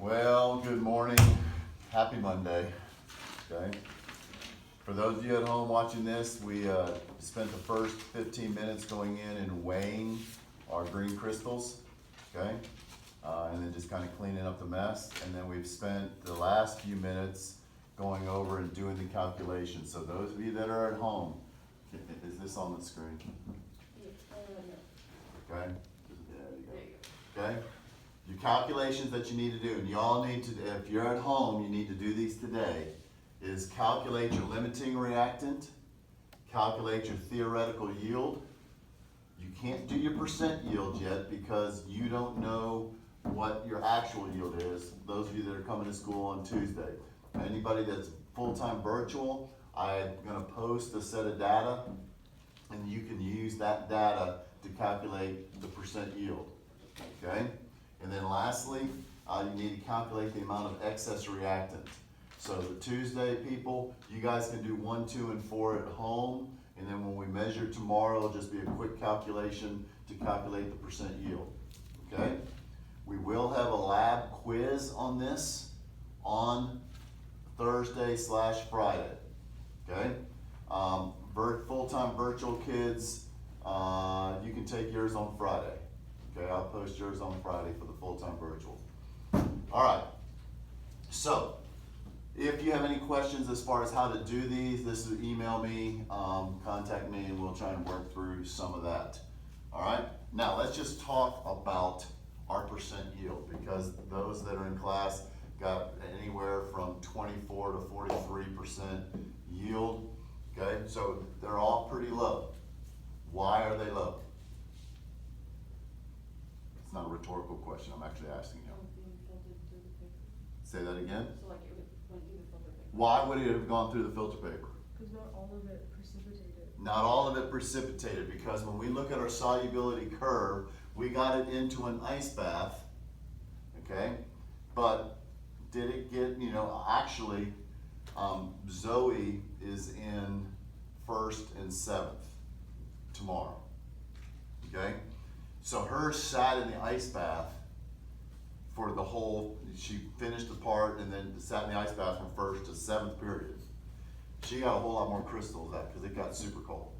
Well, good morning. Happy Monday. Okay. For those of you at home watching this, we spent the first 15 minutes going in and weighing our green crystals. Okay. And then just kind of cleaning up the mess. And then we've spent the last few minutes going over and doing the calculations. So those of you that are at home, is this on the screen? Okay. There you go. Okay. Your calculations that you need to do, and you all need to, if you're at home, you need to do these today, is calculate your limiting reactant, calculate your theoretical yield. You can't do your percent yield yet because you don't know what your actual yield is. Those of you that are coming to school on Tuesday. Anybody that's full-time virtual, I'm going to post a set of data, and you can use that data to calculate the percent yield. Okay? And then lastly, you need to calculate the amount of excess reactant. So the Tuesday people, you guys can do 1, 2, and 4 at home. And then when we measure tomorrow, it'll just be a quick calculation to calculate the percent yield. Okay? We will have a lab quiz on this on Thursday/Friday. Okay? Full-time virtual kids, you can take yours on Friday. Okay, I'll post yours on Friday for the full-time virtual. All right, so if you have any questions as far as how to do these, this is email me, contact me, and we'll try and work through some of that. All right, now let's just talk about our percent yield, because those that are in class got anywhere from 24 to 43% yield. Okay, so they're all pretty low. Why are they low? It's not a rhetorical question, I'm actually asking you. Say that again? So like it went through the filter paper. Why would it have gone through the filter paper? Because not all of it precipitated. Not all of it precipitated, because when we look at our solubility curve, we got it into an ice bath, okay? But did it get, actually, Zoe is in 1st and 7th tomorrow, okay? So hers sat in the ice bath for the whole, she finished the part and then sat in the ice bath from 1st to 7th period. She got a whole lot more crystals out because it got super cold,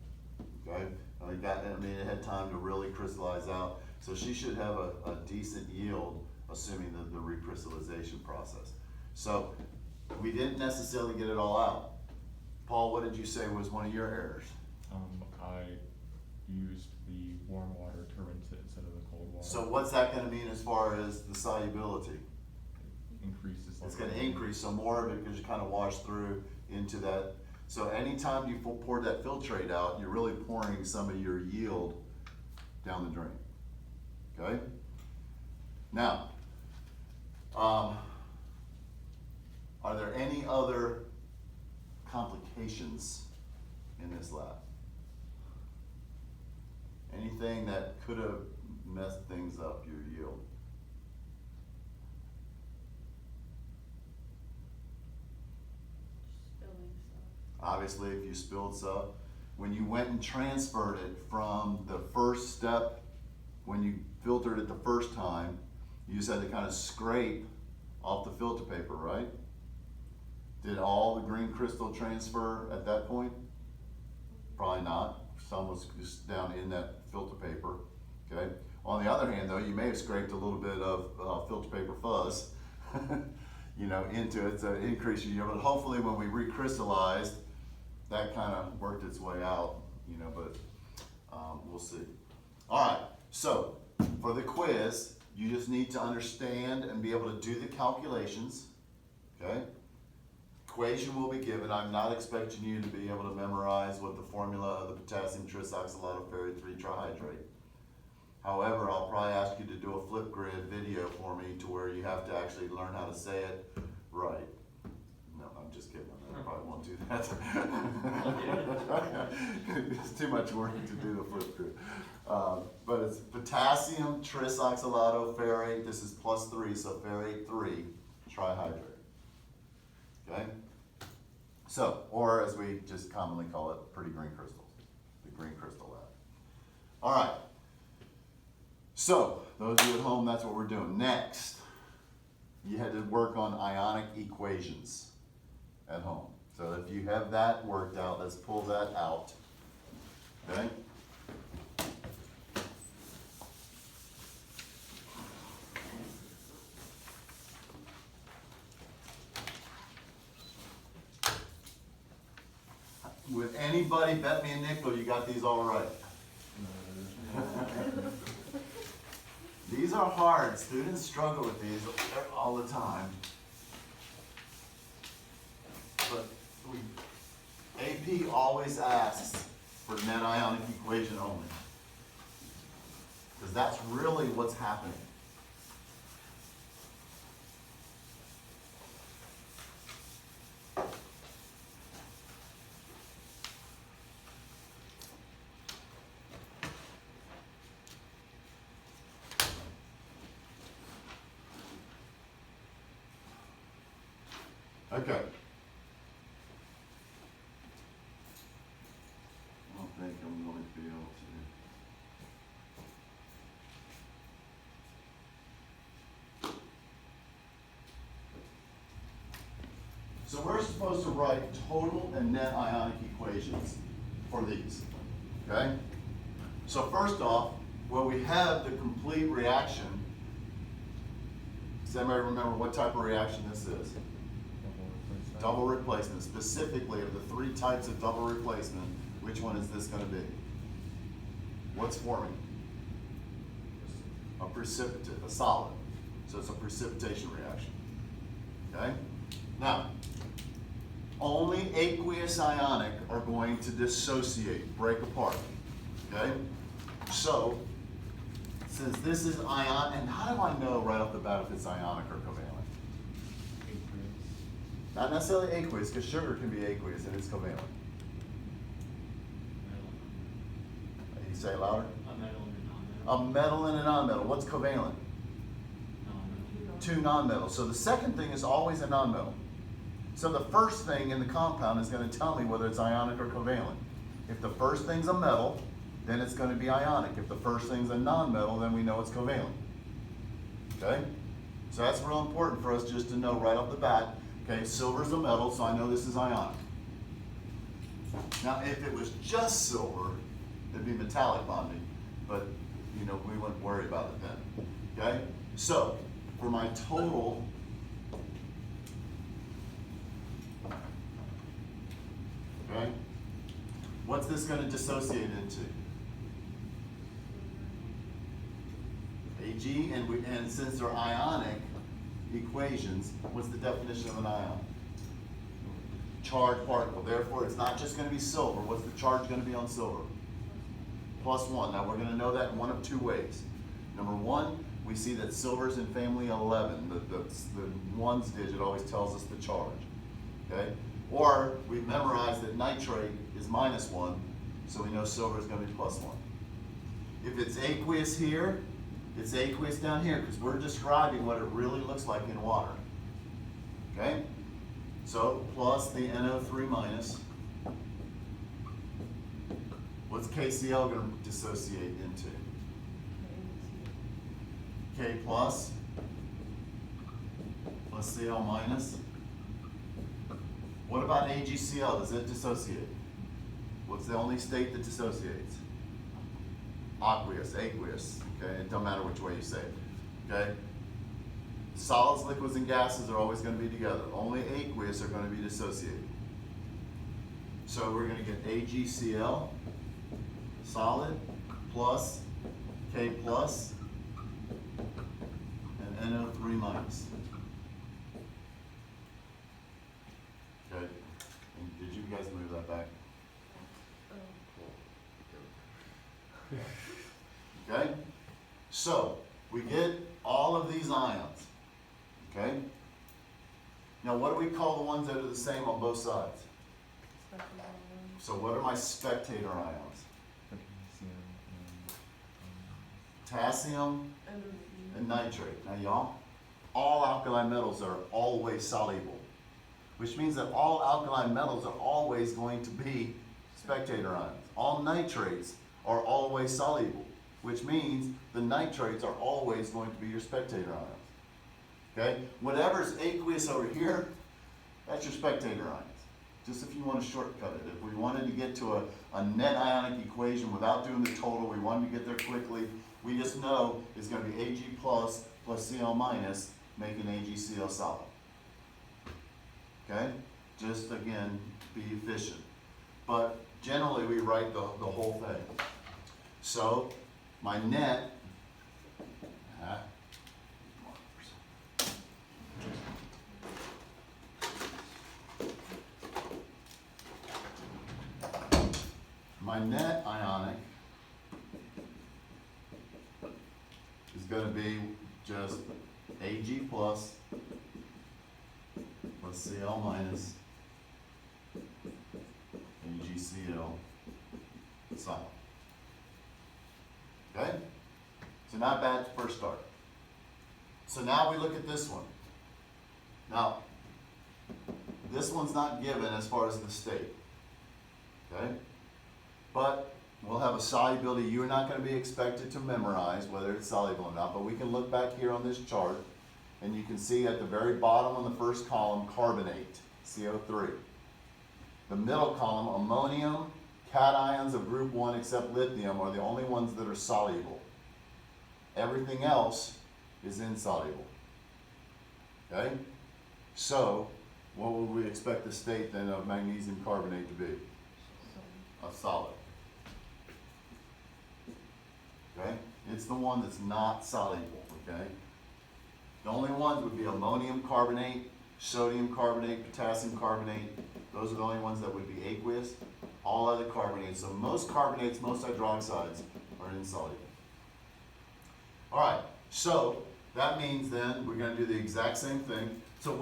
okay? It had time to really crystallize out. So she should have a decent yield, assuming the recrystallization process. So we didn't necessarily get it all out. Paul, what did you say was one of your errors? I used the warm water to rinse it instead of the cold water. So what's that going to mean as far as the solubility? It increases. It's going to increase, so more of it because you kind of wash through into that. So anytime you pour that filtrate out, you're really pouring some of your yield down the drain. Okay? Now, are there any other complications in this lab? Anything that could have messed things up, your yield? Spilling stuff. Obviously, if you spilled stuff, when you went and transferred it from the first step, when you filtered it the first time, you just had to kind of scrape off the filter paper, right? Did all the green crystal transfer at that point? Probably not. Some was just down in that filter paper, okay? On the other hand though, you may have scraped a little bit of filter paper fuzz, into it to increase your yield. But hopefully when we recrystallized, that kind of worked its way out, but we'll see. All right, so for the quiz, you just need to understand and be able to do the calculations, okay? Equation will be given. I'm not expecting you to be able to memorize what the formula of the potassium trisoxylatofferrate 3 trihydrate. However, I'll probably ask you to do a flip grid video for me to where you have to actually learn how to say it right. No, I'm just kidding. I probably won't do that. It's too much work to do the flip grid. But it's potassium trisoxylatofferrate. This is +3, so ferrate 3 trihydrate. Okay? So, or as we just commonly call it, pretty green crystals, the green crystal lab. All right. So, those of you at home, that's what we're doing. Next, you had to work on ionic equations at home. So if you have that worked out, let's pull that out, okay? Would anybody bet me a nickel you got these all right? These are hard. Students struggle with these all the time. But AP always asks for net ionic equation only. Because that's really what's happening. Okay. I don't think I'm going to be able to. So we're supposed to write total and net ionic equations for these, okay? So first off, when we have the complete reaction, does anybody remember what type of reaction this is? Double replacement. Specifically, of the three types of double replacement, which one is this going to be? What's forming? A precipitate, a solid. So it's a precipitation reaction. Okay? Now, only aqueous ionic are going to dissociate, break apart. Okay? So, since this is ion, and how do I know right off the bat if it's ionic or covalent? Not necessarily aqueous, because sugar can be aqueous and it's covalent. You say it louder? A metal and a A non-metal. metal and a nonmetal. What's covalent? Non-metal. Two nonmetals. So the second thing is always a nonmetal. So the first thing in the compound is going to tell me whether it's ionic or covalent. If the first thing's a metal, then it's going to be ionic. If the first thing's a nonmetal, then we know it's covalent. Okay? So that's real important for us just to know right off the bat. Okay, silver's a metal, so I know this is ionic. Now, if it was just silver, it'd be metallic bonding, but you know, we wouldn't worry about it then. Okay? So, for my total, okay, what's this going to dissociate into? Ag, and since they're ionic equations, what's the definition of an ion? Charged particle. Therefore, it's not just going to be silver. What's the charge going to be on silver? +1. Now, we're going to know that in one of two ways. Number one, we see that silver's in family 11. The ones digit always tells us the charge. Okay? Or we memorize that nitrate is -1, so we know silver is going to be +1. If it's aqueous here, it's aqueous down here, because we're describing what it really looks like in water. Okay? So, plus the NO3 minus. What's KCl going to dissociate into? K plus Cl minus. What about AgCl? Does it dissociate? What's the only state that dissociates? Aqueous. Okay, it don't matter which way you say it. Okay? Solids, liquids, and gases are always going to be together. Only aqueous are going to be dissociated. So we're going to get AgCl, solid, plus K plus, and NO3 minus. Okay? And did you guys move that back? Okay? So, we get all of these ions. Okay? Now, what do we call the ones that are the same on both sides? So, what are my spectator ions? Potassium and nitrate. Now, y'all, all alkali metals are always soluble, which means that all alkali metals are always going to be spectator ions. All nitrates are always soluble, which means the nitrates are always going to be your spectator ions. Okay? Whatever's aqueous over here, that's your spectator ions. Just if you want to shortcut it. If we wanted to get to a net ionic equation without doing the total, we wanted to get there quickly, we just know it's going to be Ag plus Cl minus, making AgCl solid. Okay? Just again, be efficient. But generally we write the whole thing. So my net, my net ionic is going to be just Ag plus Cl minus AgCl solid. Okay? So not bad to first start. So now we look at this one. Now, this one's not given as far as the state. Okay? But we'll have a solubility you're not going to be expected to memorize, whether it's soluble or not, but we can look back here on this chart, and you can see at the very bottom on the first column, carbonate, CO3. The middle column, ammonium, cations of group 1 except lithium are the only ones that are soluble. Everything else is insoluble. Okay? So, what would we expect the state then of magnesium carbonate to be? A solid. Okay? It's the one that's not soluble, okay? The only ones would be ammonium carbonate, sodium carbonate, potassium carbonate. Those are the only ones that would be aqueous. All other carbonates. So most carbonates, most hydroxides are insoluble. All right, so that means then we're going to do the exact same thing. So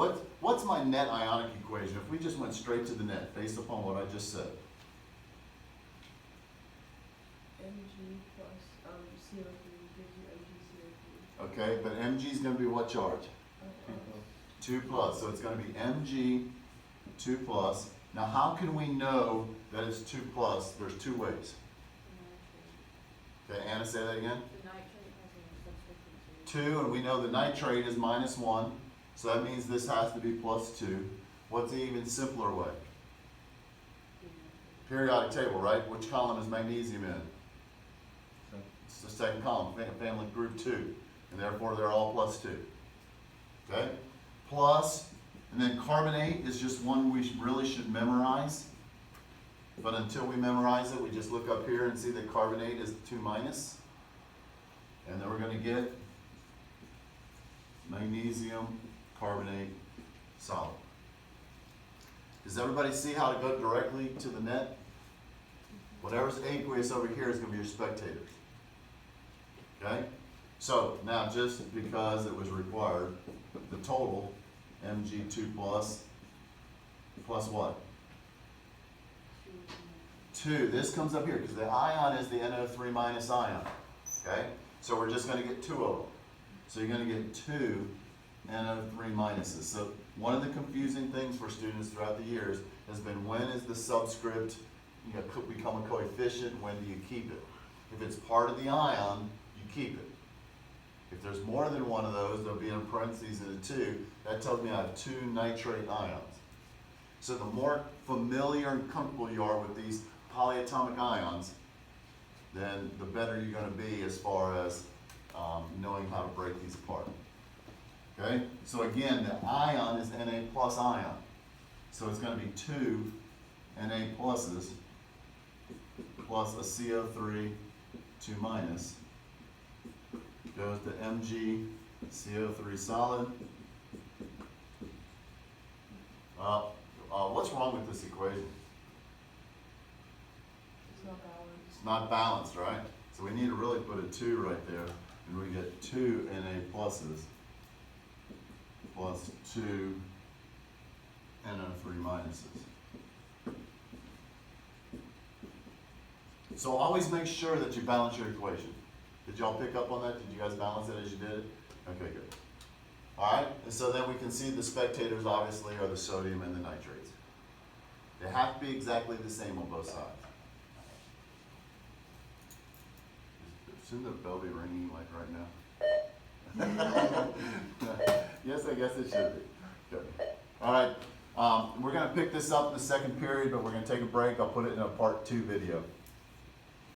what's my net ionic equation if we just went straight to the net based upon what I just said? Mg plus CO3 gives you AgCO3. Okay, but Mg is going to be what charge? 2 plus. So it's going to be Mg 2 plus. Now how can we know that it's 2 plus? There's two ways. Okay, Anna, say that again. The nitrate has a substitute. 2, and we know the nitrate is -1, so that means this has to be +2. What's the even simpler way? Periodic table, right? Which column is magnesium in? It's the second column, family group 2, and therefore they're all +2. Okay? Plus, and then carbonate is just one we really should memorize. But until we memorize it, we just look up here and see that carbonate is 2 minus. And then we're going to get magnesium carbonate solid. Does everybody see how to go directly to the net? Whatever's aqueous over here is going to be your spectators. Okay? So now just because it was required, the total Mg2 plus what? 2. This comes up here because the ion is the NO3 minus ion. Okay? So we're just going to get 2 of them. So you're going to get 2 NO3 minuses. So one of the confusing things for students throughout the years has been when is the subscript become a coefficient, when do you keep it? If it's part of the ion, you keep it. If there's more than one of those, there'll be in parentheses in a 2. That tells me I have 2 nitrate ions. So the more familiar and comfortable you are with these polyatomic ions, then the better you're going to be as far as knowing how to break these apart. Okay? So again, the ion is Na plus ion. So it's going to be 2 Na pluses plus a CO3 2 minus goes to Mg CO3 solid. What's wrong with this equation? It's not balanced. It's not balanced, right? So we need to really put a 2 right there, and we get 2 Na pluses plus 2 NO3 minuses. So always make sure that you balance your equation. Did y'all pick up on that? Did you guys balance it as you did it? Okay, good. All right, and so then we can see the spectators obviously are the sodium and the nitrates. They have to be exactly the same on both sides. Shouldn't the bell be ringing like right now? Yes, I guess it should be. Good. All right, we're gonna pick this up in the second period, but we're gonna take a break. I'll put it in a part 2 video.